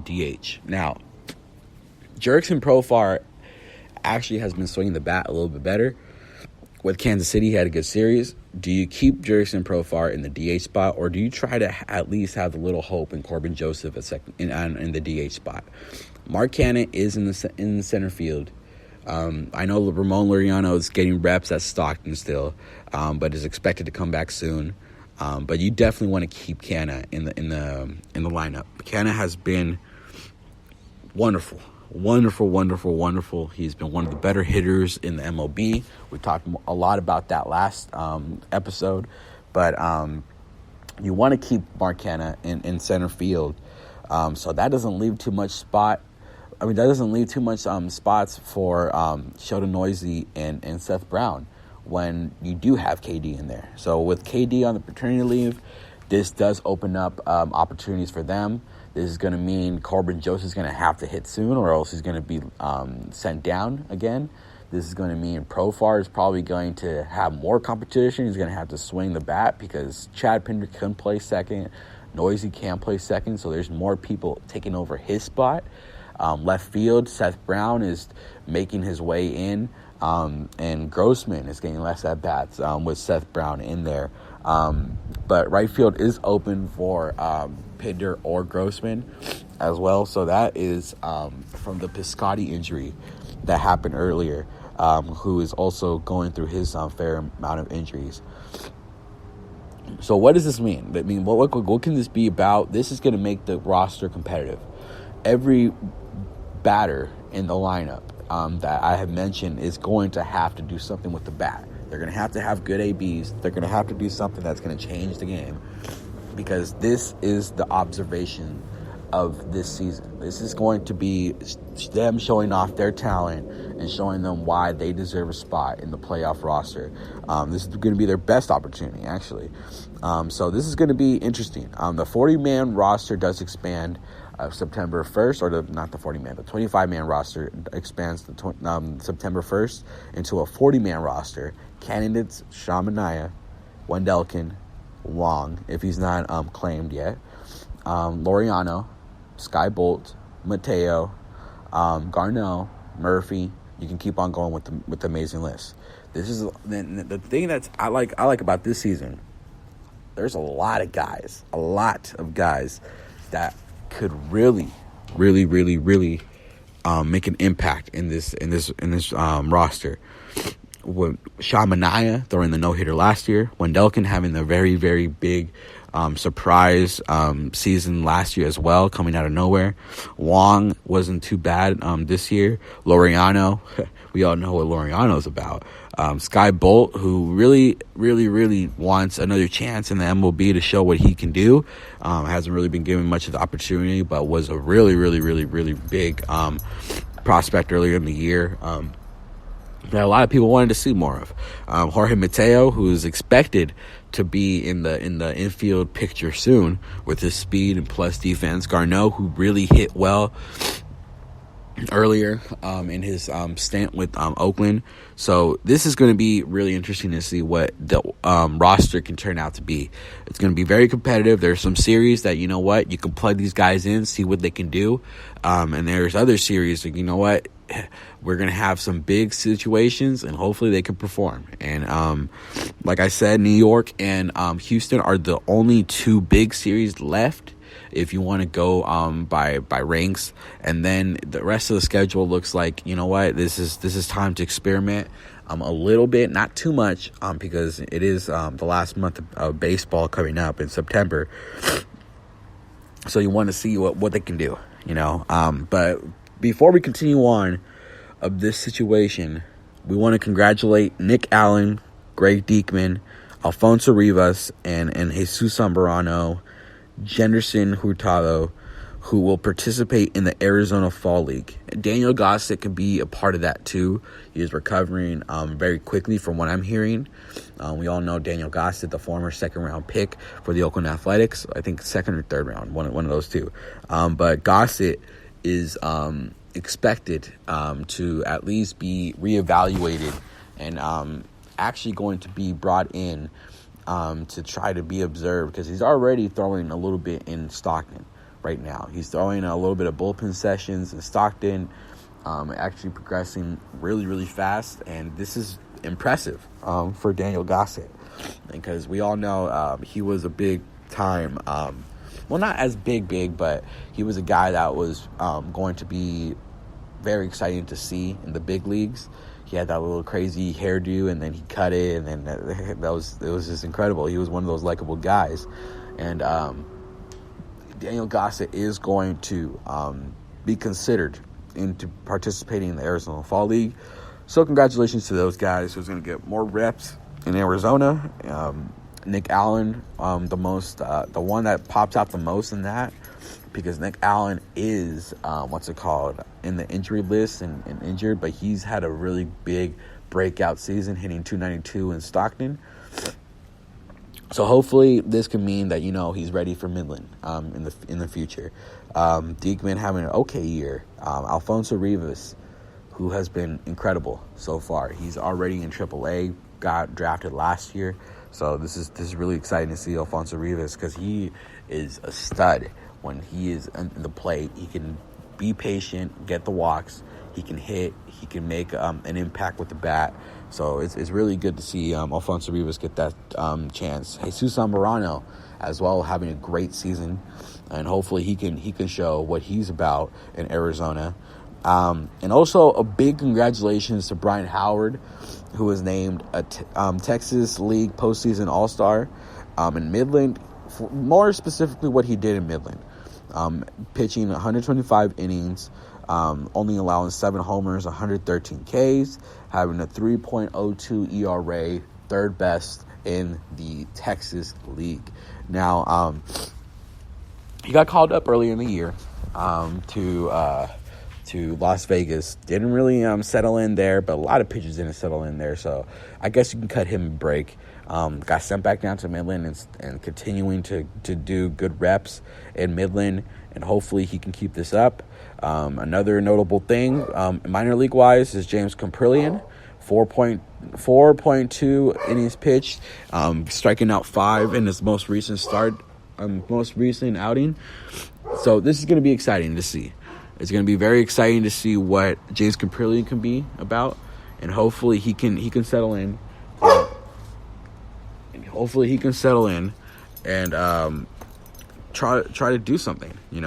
DH. Now, Jurickson Profar actually has been swinging the bat a little bit better. With Kansas City, he had a good series. Do you keep Jurickson Profar in the DH spot, or do you try to at least have a little hope in Corbin Joseph in the DH spot? Mark Canha is in the center field. I know Ramon Laureano is getting reps at Stockton still, but is expected to come back soon. But you definitely want to keep Canha in the lineup. Canha has been wonderful. Wonderful. He's been one of the better hitters in the MLB. We talked a lot about that last episode, but you want to keep Mark Canha in center field, so that doesn't leave too much spots for Sheldon Neuse and Seth Brown when you do have KD in there. So with KD on the paternity leave, this does open up opportunities for them. This is going to mean Corbin Joseph is going to have to hit soon, or else he's going to be sent down again. This is going to mean Profar is probably going to have more competition. He's going to have to swing the bat because Chad Pinder can play second. Neuse can play second, so there's more people taking over his spot. Left field, Seth Brown is making his way in, and Grossman is getting less at-bats with Seth Brown in there. But right field is open for Pinder or Grossman as well. So that is from the Piscotty injury that happened earlier, who is also going through his fair amount of injuries. So what does this mean? I mean, what can this be about? This is going to make the roster competitive. Every batter in the lineup that I have mentioned is going to have to do something with the bat. They're going to have good ABs. They're going to have to do something that's going to change the game, because this is the observation of this season. This is going to be them showing off their talent and showing them why they deserve a spot in the playoff roster. This is going to be their best opportunity, actually. So this is going to be interesting. The 40-man roster does expand September 1st, or not the 40-man, the 25-man roster expands September 1st into a 40-man roster. Candidates: Shamanaya, Wendelken, Wong, if he's not claimed yet, Laureano, Sky Bolt, Mateo, Garneau, Murphy. You can keep on going with the amazing list. This is the thing that I like about this season. There's a lot of guys that could really make an impact in this roster. With Shamanaya throwing the no-hitter last year, Wendelken having the very, very big surprise season last year as well, coming out of nowhere. Wong wasn't too bad this year. Laureano, we all know what Laureano's about. Sky Bolt, who really wants another chance in the MLB to show what he can do. Hasn't really been given much of the opportunity, but was a really big prospect earlier in the year. That a lot of people wanted to see more of. Jorge Mateo, who is expected to be in the infield picture soon with his speed and plus defense. Garneau, who really hit well earlier in his stint with Oakland. So this is going to be really interesting to see what the roster can turn out to be. It's going to be very competitive. There's some series that, you know what, you can plug these guys in, see what they can do. And there's other series that, you know what, we're going to have some big situations and hopefully they can perform. And like I said, New York and Houston are the only two big series left if you want to go by ranks. And then the rest of the schedule looks like, you know what, this is time to experiment a little bit, not too much, because it is the last month of baseball coming up in September. So you want to see what they can do, you know. But before we continue on of this situation, we want to congratulate Nick Allen, Greg Diekman, Alfonso Rivas, and Jesus Zambrano, Jenderson Hurtado, who will participate in the Arizona Fall League. Daniel Gossett can be a part of that too. He is recovering very quickly from what I'm hearing. We all know Daniel Gossett, the former second-round pick for the Oakland Athletics. I think second or third round, one of those two. But Gossett is expected to at least be reevaluated and actually going to be brought in to try to be observed, because he's already throwing a little bit in Stockton. right now. He's throwing a little bit of bullpen sessions in Stockton, actually progressing really, really fast, and this is impressive for Daniel Gossett, because we all know he was a big time, well, not as big, but he was a guy that was going to be very exciting to see in the big leagues. He had that little crazy hairdo, and then he cut it, and then it was just incredible. He was one of those likable guys, and Daniel Gossett is going to be considered into participating in the Arizona Fall League. So congratulations to those guys who's going to get more reps in Arizona. Nick Allen, the one that pops out the most in that, because Nick Allen is in the injury list and injured, but he's had a really big breakout season, hitting .292 in Stockton. So hopefully this can mean that he's ready for Midland in the future. Diekman having an okay year. Alfonso Rivas, who has been incredible so far. He's already in AAA, got drafted last year. So this is really exciting to see Alfonso Rivas, because he is a stud when he is in the plate. He can be patient, get the walks, he can hit, he can make an impact with the bat. So it's really good to see Alfonso Rivas get that chance. Jesus Zamorano as well, having a great season, and hopefully he can show what he's about in Arizona. And also a big congratulations to Brian Howard, who was named a Texas League postseason All-Star in Midland. More specifically, what he did in Midland, pitching 125 innings, only allowing 7 homers, 113 Ks, having a 3.02 ERA, third best in the Texas League. Now, he got called up earlier in the year to Las Vegas. Didn't really settle in there, but a lot of pitchers didn't settle in there, so I guess you can cut him a break. Got sent back down to Midland and continuing to do good reps in Midland, and hopefully he can keep this up. Another notable thing, minor league wise, is James Comprillion, 4.2 innings pitched, striking out 5 in his most recent outing. So this is going to be exciting to see. It's going to be very exciting to see what James Comprillion can be about, and hopefully he can settle in. And try to do something, in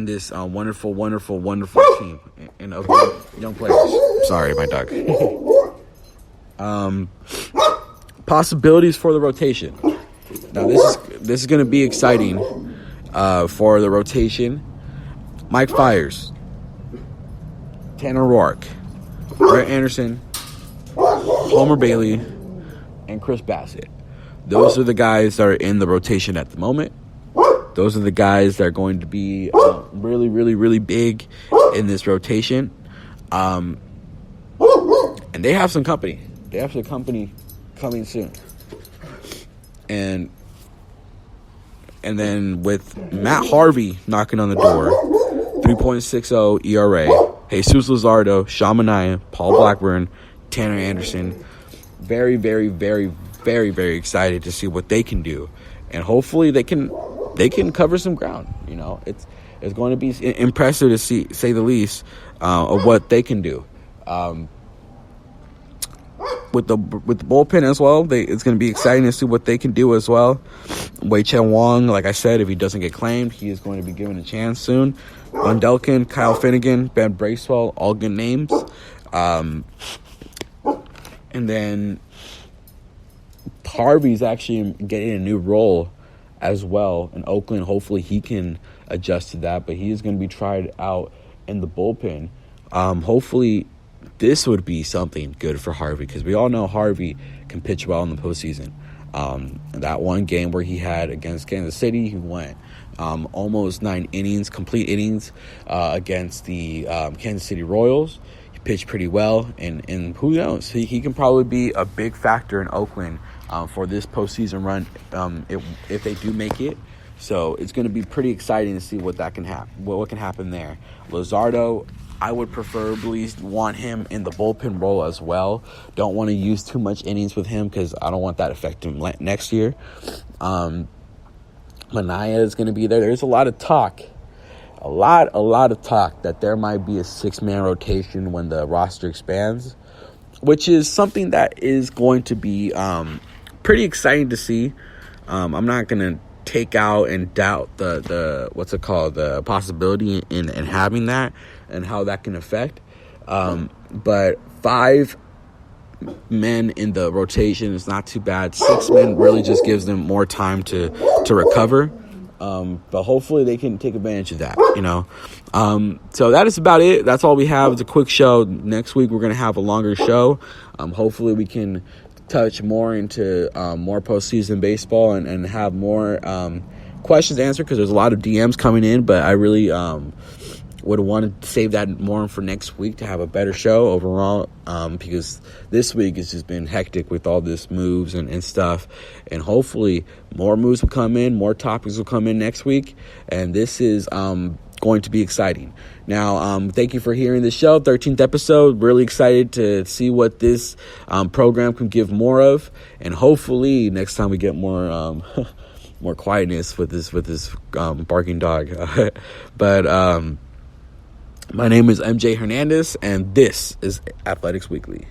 this wonderful team and of young players. Sorry, my dog. Possibilities for the rotation. Now this is going to be exciting for the rotation. Mike Fiers, Tanner Roark, Brett Anderson, Homer Bailey, and Chris Bassett. Those are the guys that are in the rotation at the moment. Those are the guys that are going to be really, really, really big in this rotation. And they have some company. They have some company coming soon. And then with Matt Harvey knocking on the door, 3.60 ERA, Jesus Luzardo, Sean Manaea, Paul Blackburn, Tanner Anderson. Very, very, very, very, very excited to see what they can do, and hopefully they can cover some ground. It's going to be impressive to say the least, of what they can do. With the bullpen as well, it's going to be exciting to see what they can do as well. Wei Chen Wong, like I said, if he doesn't get claimed, he is going to be given a chance soon. Bundelkin, Kyle Finnegan, Ben Bracewell, all good names. And then Harvey's actually getting a new role as well in Oakland. Hopefully he can adjust to that, but he is going to be tried out in the bullpen. Hopefully this would be something good for Harvey, because we all know Harvey can pitch well in the postseason. That one game where he had against Kansas City, he went almost 9 innings, complete innings, against the Kansas City Royals. Pitched pretty well, and who knows, he can probably be a big factor in Oakland for this postseason run, if they do make it. So it's going to be pretty exciting to see what can happen there. Luzardo, I would preferably want him in the bullpen role as well. Don't want to use too much innings with him, because I don't want that to affect him next year. Mania is going to be there. There's a lot of talk. A lot of talk that there might be a 6-man rotation when the roster expands, which is something that is going to be pretty exciting to see. I'm not going to take out and doubt the possibility in having that and how that can affect. But 5 men in the rotation is not too bad. 6 men really just gives them more time to recover. But hopefully they can take advantage of that, So that is about it. That's all we have. It's a quick show. Next week we're going to have a longer show. Hopefully we can touch more into more postseason baseball and have more questions answered, because there's a lot of DMs coming in, but I really would want to save that more for next week to have a better show overall, because this week has just been hectic with all this moves and stuff, and hopefully more moves will come in, more topics will come in next week, and this is going to be exciting. Now, thank you for hearing the show, 13th episode. Really excited to see what this program can give more of, and hopefully next time we get more more quietness with this barking dog. But my name is MJ Hernandez, and this is Athletics Weekly.